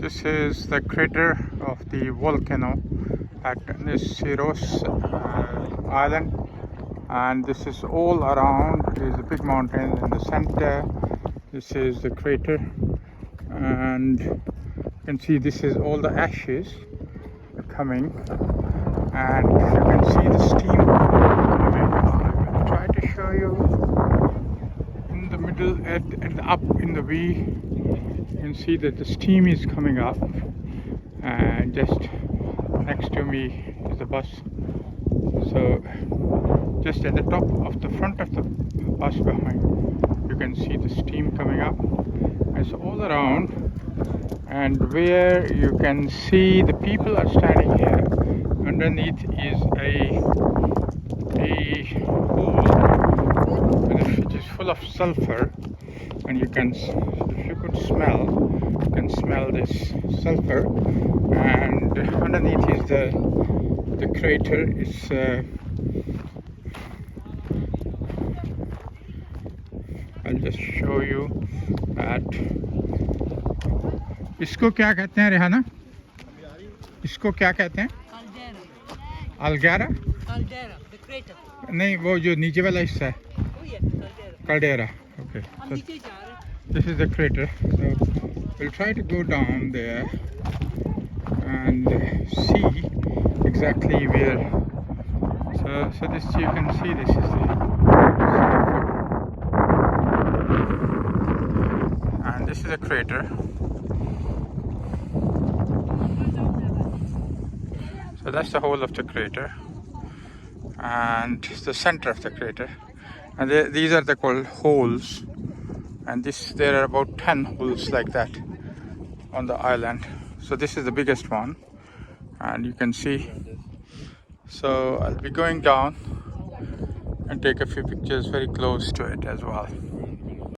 This is the crater of the volcano at Nyseros island, and this is all around is a big mountain in the center. This is the crater, and you can see this is all the ashes coming, and you can see the steam coming. I will try to show you in the middle and up in the V. You can see that the steam is coming up, and just next to me is the bus. So just at the top of the front of the bus behind, you can see the steam coming up. It's all around, and where you can see the people are standing here, underneath is a hole which is full of sulfur, and you can, if you could smell, you can smell this sulfur, and underneath is the crater. It's I'll just show you that. इसको क्या कहते हैं रेहाना? इसको क्या कहते हैं? अल्गेरा? The crater. नहीं, वो जो नीचे वाला हिस्सा है, caldera. Okay. So this is the crater. So we'll try to go down there and see exactly where. So this, you can see, this is the sulfur, and this is a crater. So that's the whole of the crater, and the center of the crater. And these are called holes, and there are about 10 holes like that on the island. So this is the biggest one, and you can see. So I'll be going down and take a few pictures very close to it as well.